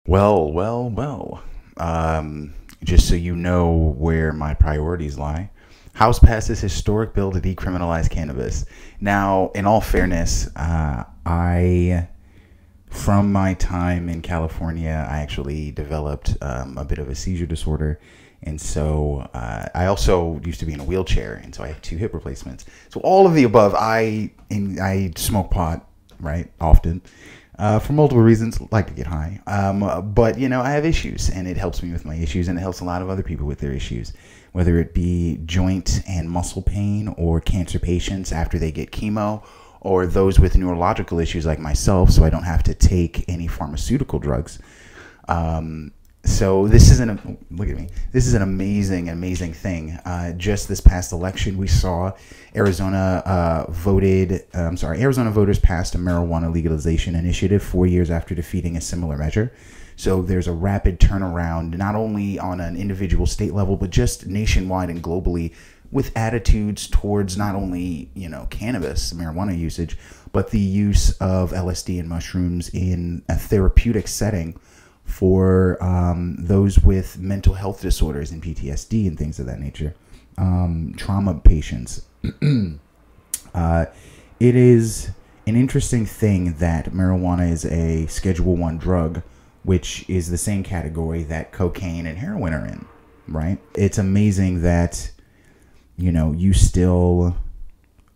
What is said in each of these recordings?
Well. Just so you know where my priorities lie, House passes historic bill to decriminalize cannabis. Now, in all fairness, from my time in California, I actually developed a bit of a seizure disorder. And so I also used to be in a wheelchair, and so I have 2 hip replacements. So all of the above, I smoke pot, right, often. For multiple reasons, like to get high. But, I have issues, and it helps me with my issues, and it helps a lot of other people with their issues, whether it be joint and muscle pain or cancer patients after they get chemo, or those with neurological issues like myself, so I don't have to take any pharmaceutical drugs. So this is look at me. This is an amazing thing. Just this past election, we saw Arizona voters passed a marijuana legalization initiative 4 years after defeating a similar measure. So there's a rapid turnaround, not only on an individual state level, but just nationwide and globally, with attitudes towards not only, cannabis, marijuana usage, but the use of LSD and mushrooms in a therapeutic setting for those with mental health disorders and PTSD and things of that nature, trauma patients. It is an interesting thing that marijuana is a Schedule I drug, which is the same category that cocaine and heroin are in, right? It's amazing that, you still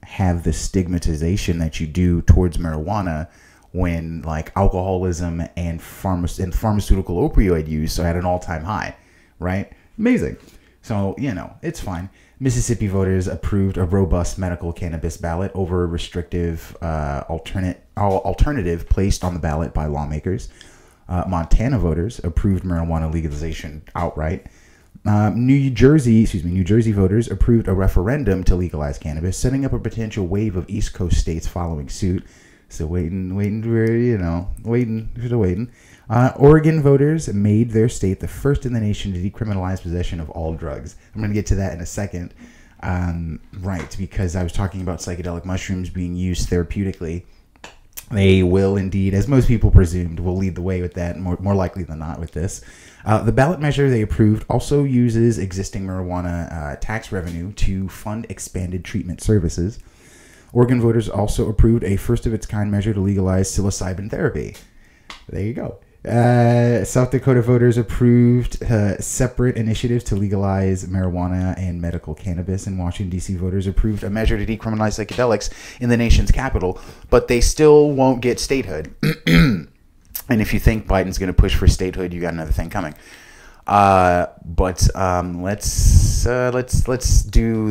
have the stigmatization that you do towards marijuana when like alcoholism and pharmaceutical opioid use are at an all-time high, right? Amazing. So, it's fine. Mississippi voters approved a robust medical cannabis ballot over a restrictive alternative placed on the ballot by lawmakers. Montana voters approved marijuana legalization outright. New Jersey voters approved a referendum to legalize cannabis, setting up a potential wave of East Coast states following suit. So waiting. Oregon voters made their state the first in the nation to decriminalize possession of all drugs. I'm going to get to that in a second. Right, because I was talking about psychedelic mushrooms being used therapeutically. They will indeed, as most people presumed, will lead the way with that, more likely than not with this. The ballot measure they approved also uses existing marijuana tax revenue to fund expanded treatment services. Oregon voters also approved a first-of-its-kind measure to legalize psilocybin therapy. There you go. South Dakota voters approved separate initiatives to legalize marijuana and medical cannabis, and Washington, D.C. voters approved a measure to decriminalize psychedelics in the nation's capital, but they still won't get statehood. And if you think Biden's going to push for statehood, you got another thing coming. Let's do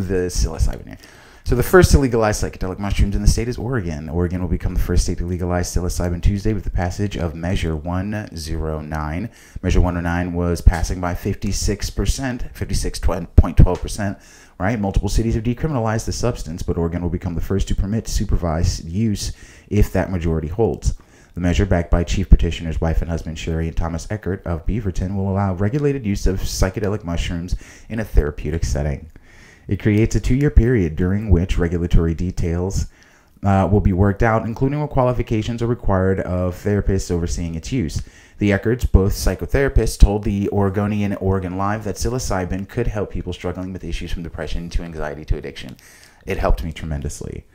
the psilocybin here. So the first to legalize psychedelic mushrooms in the state is Oregon. Oregon will become the first state to legalize psilocybin Tuesday with the passage of Measure 109. Measure 109 was passing by 56.12%, right? Multiple cities have decriminalized the substance, but Oregon will become the first to permit supervised use if that majority holds. The measure, backed by Chief Petitioner's wife and husband Sherry and Thomas Eckert of Beaverton, will allow regulated use of psychedelic mushrooms in a therapeutic setting. It creates a 2-year period during which regulatory details will be worked out, including what qualifications are required of therapists overseeing its use. The Eckerts, both psychotherapists, told the Oregonian Oregon Live that psilocybin could help people struggling with issues from depression to anxiety to addiction. It helped me tremendously.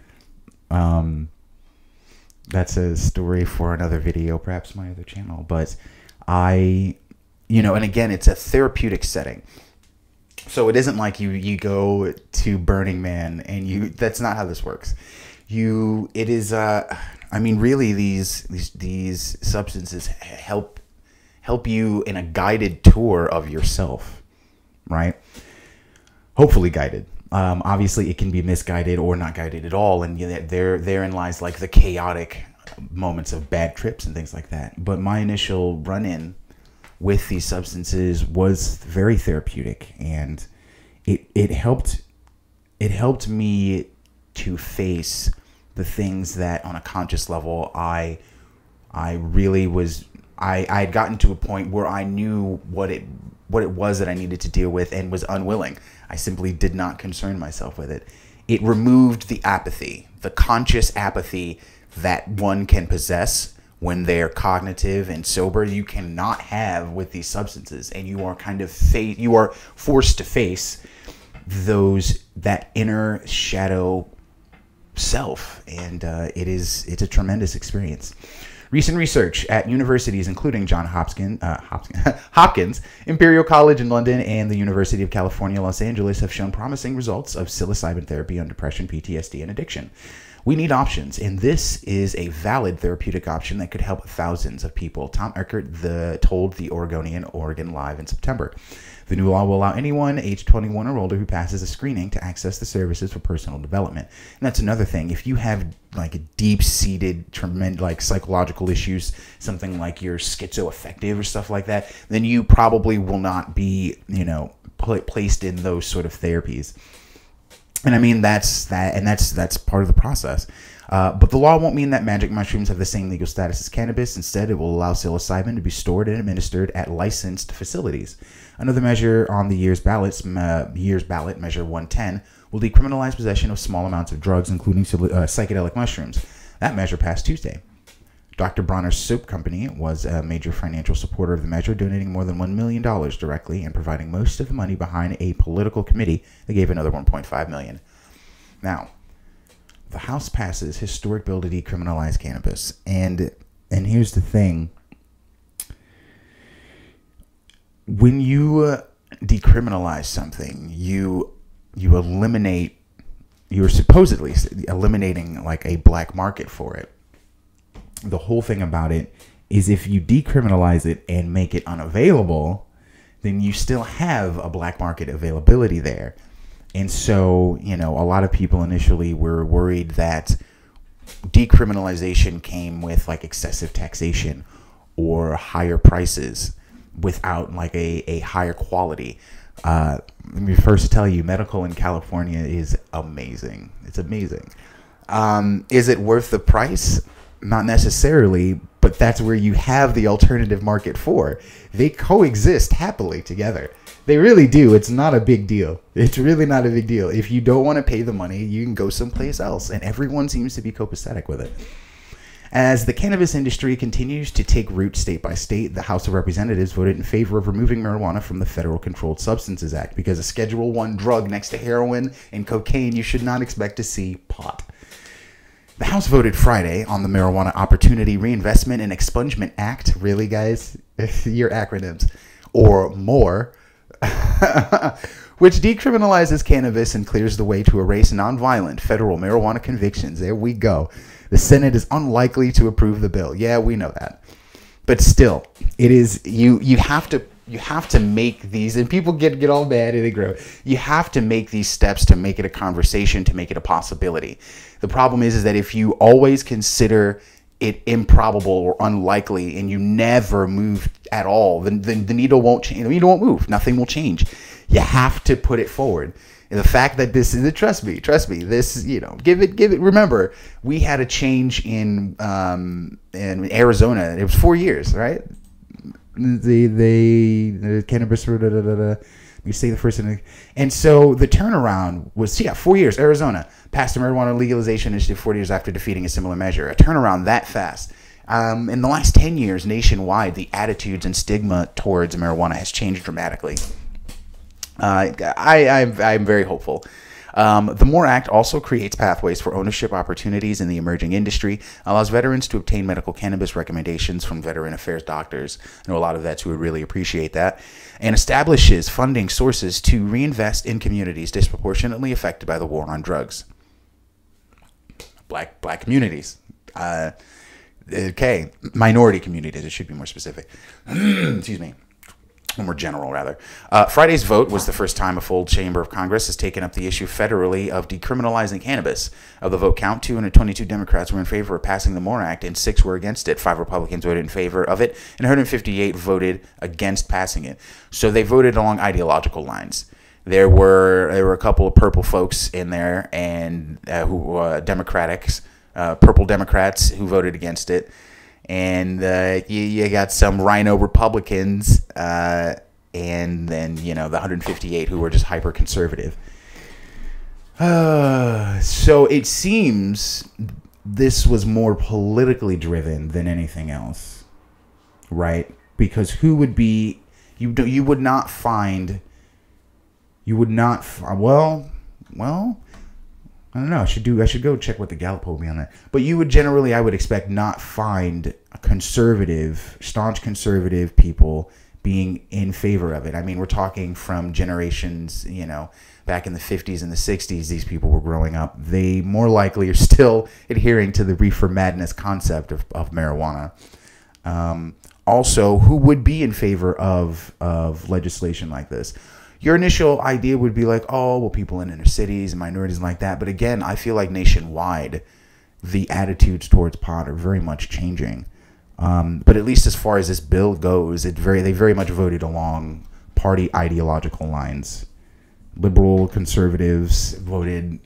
That's a story for another video, perhaps my other channel. But and again, it's a therapeutic setting. So it isn't like you go to Burning Man and that's not how this works. Really these substances help you in a guided tour of yourself, right? Hopefully guided. Obviously it can be misguided or not guided at all, and therein lies like the chaotic moments of bad trips and things like that. But my initial run-in with these substances was very therapeutic, and it helped me to face the things that on a conscious level I had gotten to a point where I knew what it was that I needed to deal with and was unwilling. I simply did not concern myself with it. It removed the apathy, the conscious apathy that one can possess when they're cognitive and sober, you cannot have with these substances, and you are you are forced to face that inner shadow self, and it's a tremendous experience. Recent research at universities including Johns Hopkins, Imperial College in London, and the University of California, Los Angeles have shown promising results of psilocybin therapy on depression, PTSD, and addiction. We need options, and this is a valid therapeutic option that could help thousands of people, Tom Eckert told the Oregonian Oregon Live in September. The new law will allow anyone age 21 or older who passes a screening to access the services for personal development. And that's another thing. If you have like a deep-seated, tremendous, like psychological issues, something like you're schizoaffective or stuff like that, then you probably will not be, placed in those sort of therapies. And I mean, that's part of the process. But the law won't mean that magic mushrooms have the same legal status as cannabis. Instead, it will allow psilocybin to be stored and administered at licensed facilities. Another measure on the year's ballot, Measure 110, will decriminalize possession of small amounts of drugs, including psychedelic mushrooms. That measure passed Tuesday. Dr. Bronner's Soap Company was a major financial supporter of the measure, donating more than $1 million directly and providing most of the money behind a political committee that gave another $1.5 million. Now, the House passes historic bill to decriminalize cannabis, and here's the thing: when you decriminalize something, you're supposedly eliminating like a black market for it. The whole thing about it is if you decriminalize it and make it unavailable, then you still have a black market availability there. And so, a lot of people initially were worried that decriminalization came with like excessive taxation or higher prices without like a higher quality. Let me first tell you, medical in California is amazing. It's amazing. Is it worth the price? Not necessarily, but that's where you have the alternative market for. They coexist happily together. They really do. It's not a big deal. It's really not a big deal. If you don't want to pay the money, you can go someplace else, and everyone seems to be copacetic with it. As the cannabis industry continues to take root state by state, the House of Representatives voted in favor of removing marijuana from the Federal Controlled Substances Act because a Schedule I drug next to heroin and cocaine, you should not expect to see pot. The House voted Friday on the Marijuana Opportunity Reinvestment and Expungement Act. Really, guys? Your acronyms. Or MORE. Which decriminalizes cannabis and clears the way to erase nonviolent federal marijuana convictions. There we go. The Senate is unlikely to approve the bill. Yeah, we know that. But still, it is you have to make these, and people get all mad and they grow. You have to make these steps to make it a conversation, to make it a possibility. The problem is that if you always consider it improbable or unlikely and you never move at all, then the needle won't change. The needle won't move. Nothing will change. You have to put it forward. And the fact that this is, trust me, this, give it. Remember, we had a change in Arizona. It was 4 years, right? The cannabis, you say the first thing. And so the turnaround was, 4 years, Arizona passed a marijuana legalization initiative 40 years after defeating a similar measure. A turnaround that fast. In the last 10 years, nationwide, the attitudes and stigma towards marijuana has changed dramatically. I'm very hopeful. The MORE Act also creates pathways for ownership opportunities in the emerging industry, allows veterans to obtain medical cannabis recommendations from veteran affairs doctors. I know a lot of vets who would really appreciate that, and establishes funding sources to reinvest in communities disproportionately affected by the war on drugs. Black communities. Minority communities. It should be more specific. Excuse me. More general, rather. Friday's vote was the first time a full chamber of Congress has taken up the issue federally of decriminalizing cannabis. Of the vote count, 222 Democrats were in favor of passing the MORE Act, and 6 were against it. 5 Republicans voted in favor of it, and 158 voted against passing it. So they voted along ideological lines. There were a couple of purple folks in there, and purple Democrats who voted against it. And you got some rhino Republicans, and then, the 158 who were just hyper conservative. So it seems this was more politically driven than anything else, right? Because who would be, you would not find, well, I don't know. I should go check what the Gallup will be on that. But you would generally, I would expect, not find staunch conservative people being in favor of it. I mean, we're talking from generations, back in the 50s and the 60s, these people were growing up. They more likely are still adhering to the reefer madness concept of marijuana. Also, who would be in favor of legislation like this? Your initial idea would be like, oh, well, people in inner cities and minorities like that. But again, I feel like nationwide, the attitudes towards pot are very much changing. But at least as far as this bill goes, they very much voted along party ideological lines. Liberal conservatives voted,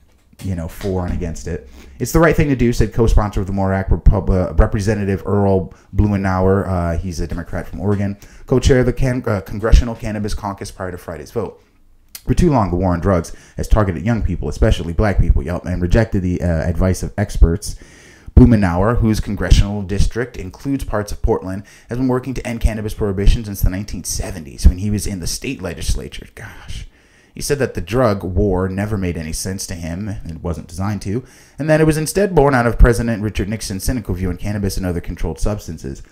for and against it. It's the right thing to do, said co-sponsor of the MORE Act, Representative Earl Blumenauer. He's a Democrat from Oregon, co-chair of the Congressional Cannabis Caucus prior to Friday's vote. For too long, the war on drugs has targeted young people, especially black people, and rejected the advice of experts. Blumenauer, whose congressional district includes parts of Portland, has been working to end cannabis prohibition since the 1970s when he was in the state legislature. Gosh. He said that the drug war never made any sense to him, and it wasn't designed to, and that it was instead born out of President Richard Nixon's cynical view on cannabis and other controlled substances.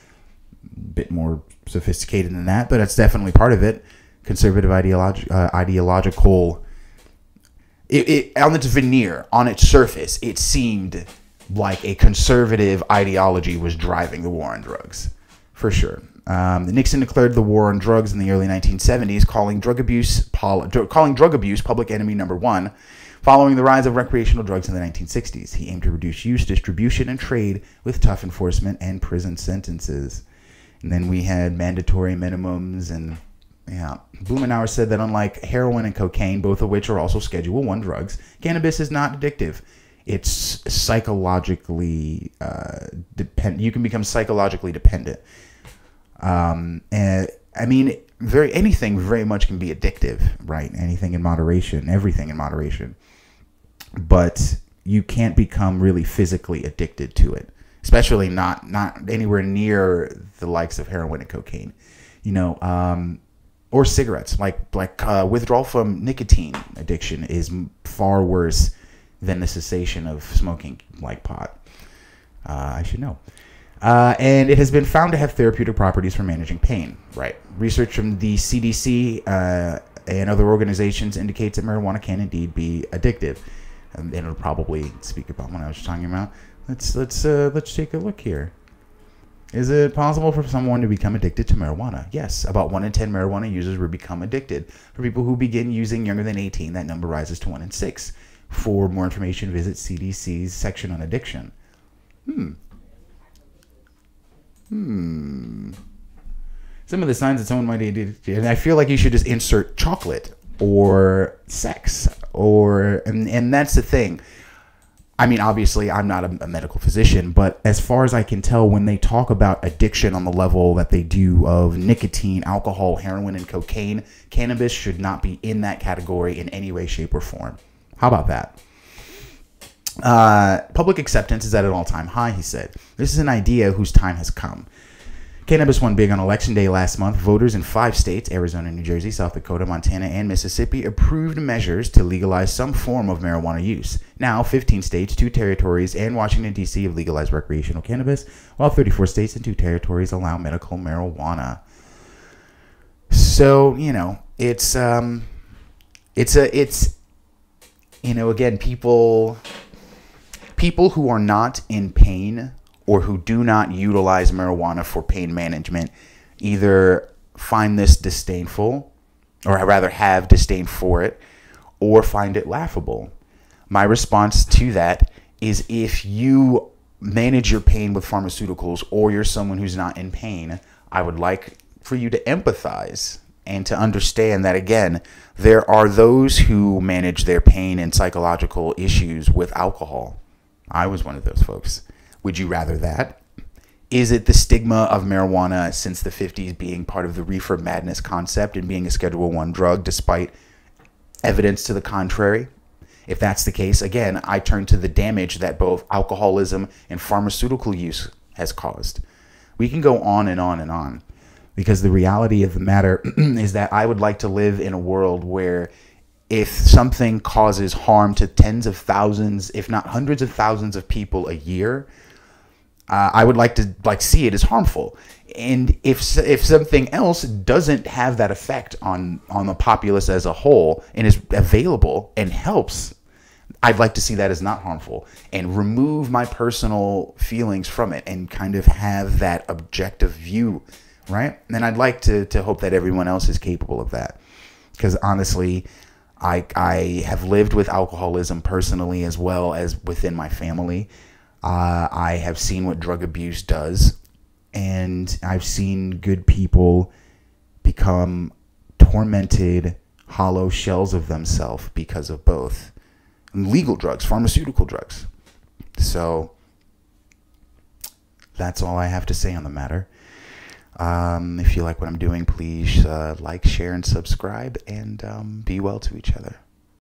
A bit more sophisticated than that, but that's definitely part of it. Conservative ideological... on its veneer, on its surface, it seemed like a conservative ideology was driving the war on drugs, for sure. Nixon declared the war on drugs in the early 1970s, calling drug abuse public enemy number one. Following the rise of recreational drugs in the 1960s, he aimed to reduce use, distribution, and trade with tough enforcement and prison sentences. And then we had mandatory minimums, and Blumenauer said that unlike heroin and cocaine, both of which are also Schedule I drugs, cannabis is not addictive. It's psychologically dependent. You can become psychologically dependent. And I mean, anything very much can be addictive, right? Anything in moderation, everything in moderation. But you can't become really physically addicted to it, especially not anywhere near the likes of heroin and cocaine, or cigarettes. Like withdrawal from nicotine addiction is far worse than the cessation of smoking like pot. I should know. And it has been found to have therapeutic properties for managing pain. Right. Research from the CDC and other organizations indicates that marijuana can indeed be addictive. And it'll probably speak about what I was talking about. Let's take a look here. Is it possible for someone to become addicted to marijuana? Yes. About 1 in 10 marijuana users will become addicted. For people who begin using younger than 18, that number rises to 1 in 6. For more information, visit CDC's section on addiction. Some of the signs that someone might be addicted, and I feel like you should just insert chocolate or sex, and that's the thing. I mean, obviously, I'm not a medical physician, but as far as I can tell, when they talk about addiction on the level that they do of nicotine, alcohol, heroin, and cocaine, cannabis should not be in that category in any way, shape, or form. How about that? Public acceptance is at an all-time high, he said. This is an idea whose time has come. Cannabis won big on Election Day last month. Voters in 5 states, Arizona, New Jersey, South Dakota, Montana, and Mississippi, approved measures to legalize some form of marijuana use. Now, 15 states, 2 territories, and Washington, D.C. have legalized recreational cannabis, while 34 states and 2 territories allow medical marijuana. So, it's again, people who are not in pain or who do not utilize marijuana for pain management either find this disdainful, or rather have disdain for it, or find it laughable. My response to that is, if you manage your pain with pharmaceuticals or you're someone who's not in pain, I would like for you to empathize and to understand that, again, there are those who manage their pain and psychological issues with alcohol. I was one of those folks. Would you rather that? Is it the stigma of marijuana since the 50s being part of the reefer madness concept and being a Schedule I drug despite evidence to the contrary? If that's the case, again, I turn to the damage that both alcoholism and pharmaceutical use has caused. We can go on and on and on, because the reality of the matter is that I would like to live in a world where if something causes harm to tens of thousands, if not hundreds of thousands of people a year, I would like to see it as harmful. And if something else doesn't have that effect on the populace as a whole and is available and helps, I'd like to see that as not harmful and remove my personal feelings from it and kind of have that objective view, right? And I'd like to hope that everyone else is capable of that, because honestly, I have lived with alcoholism personally as well as within my family. I have seen what drug abuse does, and I've seen good people become tormented, hollow shells of themselves because of both legal drugs, pharmaceutical drugs. So that's all I have to say on the matter. If you like what I'm doing, please like, share, and subscribe, and be well to each other.